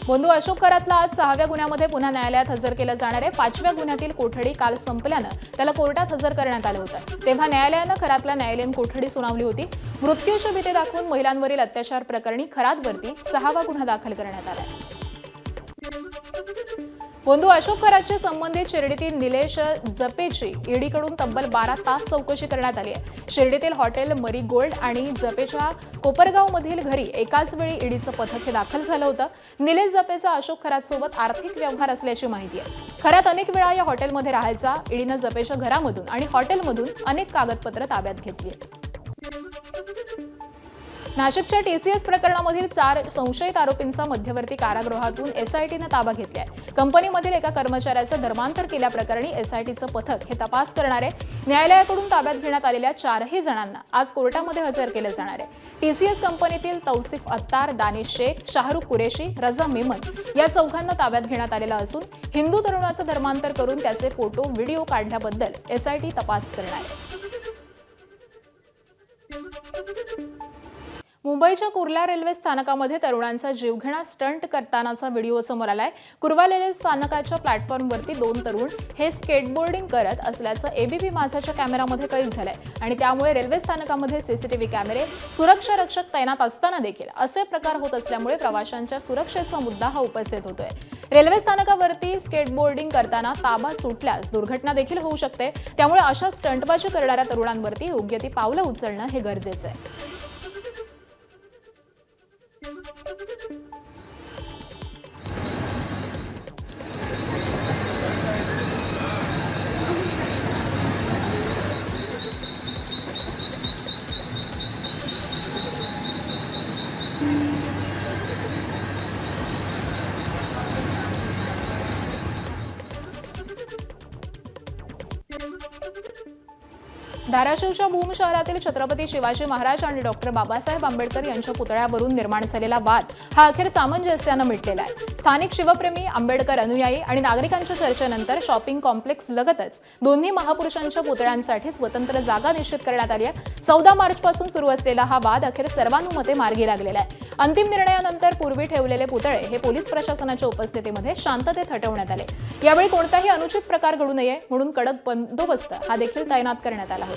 बंधू अशोक करातला आज 6व्या गुन्ह्यामध्ये पुन्हा न्यायालयात हजर केलं जाणार आहे। 5व्या गुन्ह्यातील कोठडी काल संपल्यानं त्याला कोर्टात हजर करण्यात आलं होतं। तेव्हा न्यायालयानं खरातला न्यायालयीन कोठडी सुनावली होती। मृत्यूची भीती दाखवून महिलांवरील अत्याचार प्रकरणी खरातवरती 6वा गुन्हा दाखल करण्यात आला आहे। बंधू अशोक करातचे संबंधित शिर्डीतील निलेश जपेची ईडीकडून तब्बल 12 तास चौकशी करण्यात आली आहे। शिर्डीतील हॉटेल मरीगोल्ड आणि जपेच्या कोपरगावमधील घरी एकाच वेळी ईडीचं पथक हे दाखल झालं होतं। निलेश जपेचा अशोक खरातसोबत आर्थिक व्यवहार असल्याची माहिती आहे। खरात अनेक वेळा या हॉटेलमध्ये राहायचा। ईडीनं जपेच्या घरामधून आणि हॉटेलमधून अनेक कागदपत्र ताब्यात घेतली आहेत। नाशिकच्या टीसीएस प्रकरणामधील 4 संशयित आरोपींचा मध्यवर्ती कारागृहातून एसआयटीनं ताबा घेतलाय। कंपनीमधील एका कर्मचाऱ्याचं धर्मांतर केल्याप्रकरणी एसआयटीचं पथक हे तपास करणार आहे। न्यायालयाकडून ताब्यात घेण्यात आलेल्या 4ही जणांना आज कोर्टामध्ये हजर केलं जाणार आहे। टीसीएस कंपनीतील तौसिफ अत्तार, दानिश शेख, शाहरुख कुरेशी, रजा मेमन या चौघांना ताब्यात घेण्यात आलेलं असून हिंदू तरुणाचं धर्मांतर करून त्याचे फोटो, व्हिडिओ काढल्याबद्दल एसआयटी तपास करणार आहे। मुंबईच्या कुर्ला रेल्वे स्थानकामध्ये तरुणांचा जीवघेणा स्टंट करतानाचा व्हिडिओ समोर आलाय। कुर्ला रेल्वे स्थानकाच्या प्लॅटफॉर्मवरती 2 तरुण हे स्केटबोर्डिंग करत असल्याचं एबीपी माझाच्या कॅमेरामध्ये कैद झालंय आणि त्यामुळे रेल्वे स्थानकामध्ये सीसीटीव्ही कॅमेरे, सुरक्षा रक्षक तैनात असताना देखील असे प्रकार होत असल्यामुळे प्रवाशांच्या सुरक्षेचा मुद्दा हा उपस्थित होतोय। रेल्वे स्थानकावरती स्केटबोर्डिंग करताना ताबा सुटल्यास दुर्घटना देखील होऊ शकते। त्यामुळे अशा स्टंटबाजी करणाऱ्या तरुणांवरती योग्य ती पावलं उचलणं हे गरजेचं आहे। धाराशिवच्या भूम शहरातील छत्रपती शिवाजी महाराज आणि डॉक्टर बाबासाहेब आंबेडकर यांच्या पुतळ्यावरून निर्माण झालेला वाद हा अखेर सामंजस्यानं मिटलेला आहे। स्थानिक शिवप्रेमी, आंबेडकर अनुयायी आणि नागरिकांच्या चर्चेनंतर शॉपिंग कॉम्प्लेक्स लगतच दोन्ही महापुरुषांच्या पुतळ्यांसाठी स्वतंत्र जागा निश्चित करण्यात आली आहे। 14 मार्चपासून सुरू असलेला हा वाद अखेर सर्वानुमते मार्गी लागलेला आहे। अंतिम निर्णयानंतर पूर्वी ठेवलेले पुतळे हे पोलीस प्रशासनाच्या उपस्थितीमध्ये शांततेत हटवण्यात आले। यावेळी कोणताही अनुचित प्रकार घडू नये म्हणून कडक बंदोबस्त हा देखील तैनात करण्यात आला होता।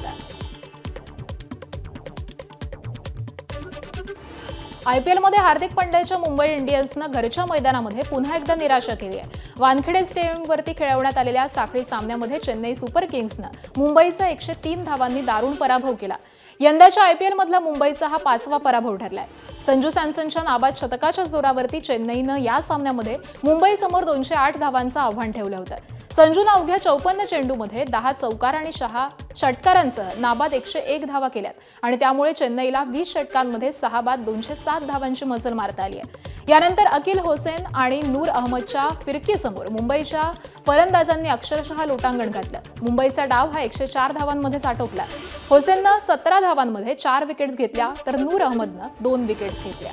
आयपीएलमध्ये हार्दिक पंड्याच्या मुंबई इंडियन्सनं घरच्या मैदानामध्ये पुन्हा एकदा निराशा केली आहे। वानखेडे स्टेडियमवरती खेळवण्यात आलेल्या साखळी सामन्यामध्ये चेन्नई सुपर किंग्सनं मुंबईचा 103 धावांनी दारुण पराभव केला। यंदाच्या आयपीएलमधला मुंबईचा हा 5वा पराभव ठरलाय। संजू सॅमसनच्या नाबाद शतकाच्या जोरावरती चेन्नईनं या सामन्यामध्ये मुंबईसमोर 208 धावांचं आव्हान ठेवलं होतं। संजूनं अवघ्या 54 चेंडूमध्ये 10 चौकार आणि 6 षटकारांसह नाबाद 101 धावा केल्यात आणि त्यामुळे चेन्नईला 20 षटकांमध्ये 6 बाद 207 धावांची मजल मारता आली आहे। यानंतर अकिल होसेन आणि नूर अहमदच्या फिरकीसमोर मुंबईच्या फलंदाजांनी अक्षरशः लोटांगण घातलं। मुंबईचा डाव हा 104 धावांमध्ये आटोपला। होसेननं 17 धावांमध्ये 4 विकेट्स घेतल्या तर नूर अहमदनं 2 विकेट्स घेतल्या।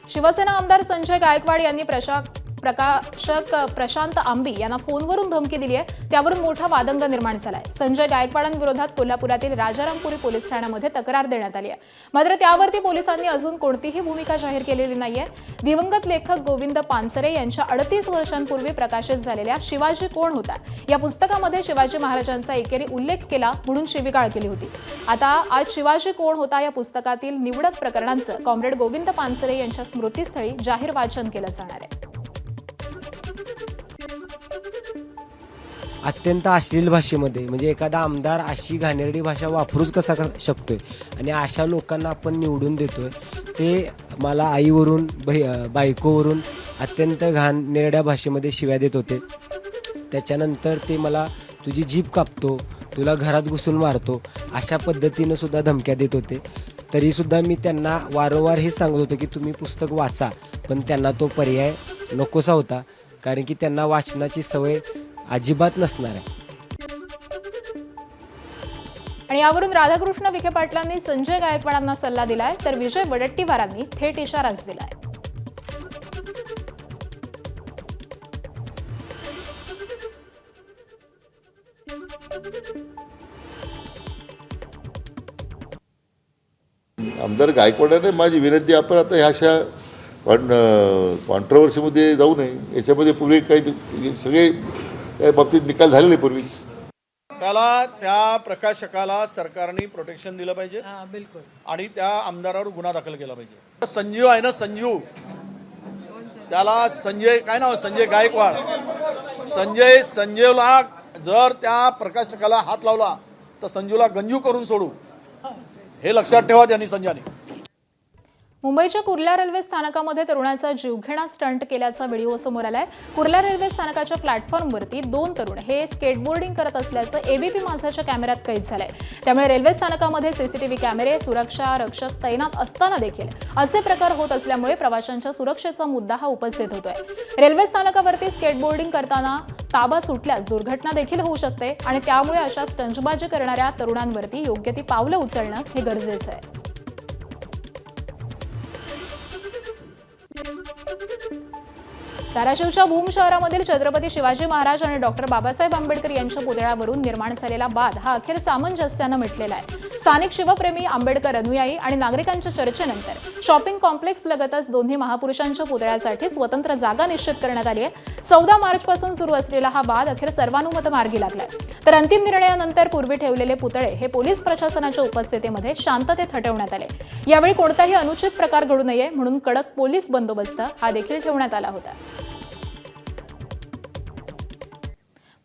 शिवसेना आमदार संजय गायकवाड यांनी प्रकाशक प्रशांत आंबी यांना फोनवरून धमकी दिली आहे। त्यावरून मोठा वादंग निर्माण झालाय। संजय गायकवाडांविरोधात कोल्हापुरातील राजारामपुरी पोलीस ठाण्यामध्ये तक्रार देण्यात आली आहे। मात्र त्यावरती पोलिसांनी अजून कोणतीही भूमिका जाहीर केलेली नाहीये। दिवंगत लेखक गोविंद पानसरे यांच्या 38 वर्षांपूर्वी प्रकाशित झालेल्या शिवाजी कोण होता या पुस्तकामध्ये शिवाजी महाराजांचा एकेरी उल्लेख केला म्हणून शिवीगाळ केली होती। आता आज शिवाजी कोण होता या पुस्तकातील निवडक प्रकरणांचं कॉम्रेड गोविंद पानसरे यांच्या स्मृतीस्थळी जाहीर वाचन केलं जाणार आहे। अत्यंत अश्लील भाषेमध्ये म्हणजे एखादा आमदार अशी घाणेरडी भाषा वापरूच कसा शकतोय आणि अशा लोकांना आपण निवडून देतोय। ते मला आईवरून बायकोवरून अत्यंत घाणेरड्या भाषेमध्ये शिव्या देत होते। त्याच्यानंतर ते मला तुझी जीभ कापतो, तुला घरात घुसून मारतो अशा पद्धतीनं सुद्धा धमक्या देत होते। तरीसुद्धा मी त्यांना वारंवार हे सांगत होतो की तुम्ही पुस्तक वाचा, पण त्यांना तो पर्याय नकोसा होता कारण की त्यांना वाचनाची सवय अजिबात नसणार आहे। आणि यावरून राधाकृष्ण विखे पाटलांनी संजय गायकवाडांना सल्ला दिलाय तर विजय वडेट्टीवारांनी थेट इशाराच दिलाय। आमदार गायकवाडांना माझी विनंती, आपण आता ह्या अशा कॉन्ट्रोवर्सीमध्ये जाऊ नये. याच्यामध्ये पूर्वी काही सगळे त्या बाबतीत निकाल झालेले पूर्वीच. त्याला त्या प्रकाशकाला सरकारने प्रोटेक्शन दिलं पाहिजे बिलकुल. आणि त्या आमदारावर गुन्हा दाखल केला पाहिजे. संजीव आहे ना, संजीव, त्याला संजय काय नाव, संजय गायकवाड, संजीवला जर त्या प्रकाशकाला हात लावला तर संजीवला गंजू करून सोडू, हे लक्षात ठेवा त्यांनी संजयने. मुंबईच्या कुर्ला रेल्वे स्थानकामध्ये तरुणाचा जीवघेणा स्टंट केल्याचा व्हिडिओ समोर आलाय. कुर्ला रेल्वे स्थानकाच्या प्लॅटफॉर्मवरती 2 तरुण हे स्केटबोर्डिंग करत असल्याचं एबीपी माझाच्या कॅमेऱ्यात कैद झालंय. त्यामुळे रेल्वे स्थानकामध्ये सीसीटीव्ही कॅमेरे, सुरक्षा रक्षक तैनात असताना देखील असे प्रकार होत असल्यामुळे प्रवाशांच्या सुरक्षेचा मुद्दा हा उपस्थित होतोय. रेल्वे स्थानकावरती स्केटबोर्डिंग करताना ताबा सुटल्यास दुर्घटना देखील होऊ शकते आणि त्यामुळे अशा स्टंटबाजी करणाऱ्या तरुणांवरती योग्य ती पावलं उचलणं हे गरजेचं आहे. धाराशिवच्या भूम शहरामधील छत्रपती शिवाजी महाराज आणि डॉक्टर बाबासाहेब आंबेडकर यांच्या पुतळ्यावरून निर्माण झालेला वाद हा अखेर सामंजस्यानं मिटलेला आहे. स्थानिक शिवप्रेमी, आंबेडकर अनुयायी आणि नागरिकांच्या चर्चेनंतर शॉपिंग कॉम्प्लेक्स लगतच दोन्ही महापुरुषांच्या पुतळ्यासाठी स्वतंत्र जागा निश्चित करण्यात आली आहे. 14 मार्चपासून सुरू असलेला हा वाद अखेर सर्वानुमत मार्गी लागलाय. तर अंतिम निर्णयानंतर पूर्वी ठेवलेले पुतळे हे पोलीस प्रशासनाच्या उपस्थितीमध्ये शांततेत हटवण्यात आले. यावेळी कोणताही अनुचित प्रकार घडू नये म्हणून कडक पोलीस बंदोबस्त हा देखील ठेवण्यात आला होता.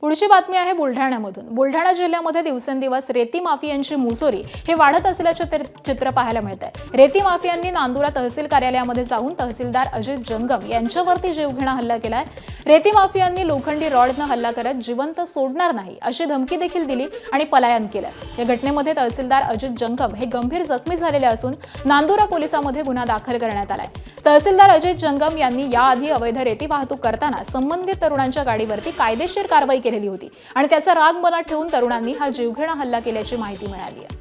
पुढची बातमी आहे बुलढाण्यामधून. बुलढाणा जिल्ह्यामध्ये दिवसेंदिवस रेती माफियांची मुजोरी हे वाढत असल्याचे चित्र पाहायला मिळत आहे. रेती माफियांनी नांदुरा तहसील कार्यालयामध्ये जाऊन तहसीलदार अजित जंगम यांच्यावरती जीवघेणा हल्ला केलाय. रेती माफियांनी लोखंडी रॉडनं हल्ला करत जिवंत सोडणार नाही अशी धमकी देखील दिली आणि पलायन केलं. या घटनेमध्ये तहसीलदार अजित जंगम हे गंभीर जखमी झालेले असून नांदुरा पोलिसांमध्ये गुन्हा दाखल करण्यात आलाय. तहसीलदार अजित जंगम यांनी याआधी अवैध रेती वाहतूक करताना संबंधित तरुणांच्या गाडीवरती कायदेशीर कारवाई केलेली होती आणि त्याचा राग मनात ठेवून तरुणांनी हा जीवघेणा हल्ला केल्याची माहिती मिळाली आहे.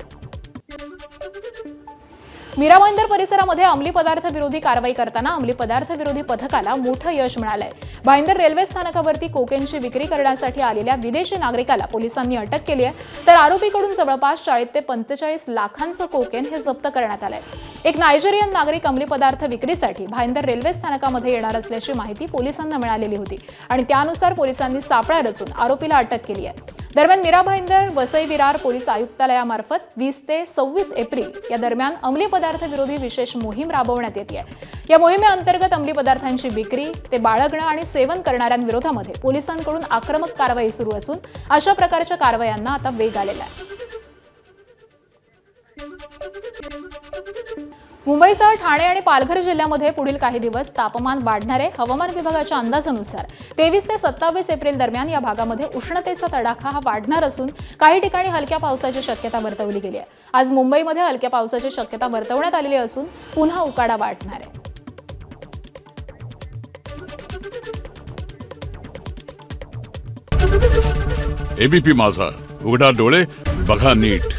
मीरा भाईंदर परिसरामध्ये अंमली पदार्थ विरोधी कारवाई करताना अंमली पदार्थ विरोधी पथकाला मोठं यश मिळालंय. भाईंदर रेल्वे स्थानकावरती कोकेनची विक्री करण्यासाठी आलेल्या विदेशी नागरिकाला पोलिसांनी अटक केली आहे. तर आरोपीकडून जवळपास 40 ते 45 लाखांचं कोकेन हे जप्त करण्यात आलंय. एक नायजेरियन नागरिक अंमली पदार्थ विक्रीसाठी भाईंदर रेल्वे स्थानकामध्ये येणार असल्याची माहिती पोलिसांना मिळालेली होती आणि त्यानुसार पोलिसांनी सापळा रचून आरोपीला अटक केली आहे. दरम्यान मीरा भाईंदर वसई विरार पोलीस आयुक्तालयामार्फत 20 ते 26 एप्रिल या दरम्यान अंमली पदार्थ विरोधी विशेष मोहीम राबवण्यात येते. या मोहिमेअंतर्गत अंमली पदार्थांची विक्री ते बाळगणं आणि सेवन करणाऱ्यांविरोधामध्ये पोलिसांकडून आक्रमक कारवाई सुरू असून अशा प्रकारच्या कारवायांना आता वेग आलेला आहे. मुंबईसह ठाणे आणि पालघर जिल्ह्यामध्ये पुढील काही दिवस तापमान वाढणार आहे. हवामान विभागाच्या अंदाजानुसार 23 ते 27 एप्रिल दरम्यान या भागामध्ये उष्णतेचा तडाखा हा वाढणार असून काही ठिकाणी हलक्या पावसाची शक्यता वर्तवली गेली आहे. आज मुंबईमध्ये हलक्या पावसाची शक्यता वर्तवण्यात आलेली असून पुन्हा उकाडा वाढणार आहे. एबीपी माझा, उघडा डोळे बघा नीट.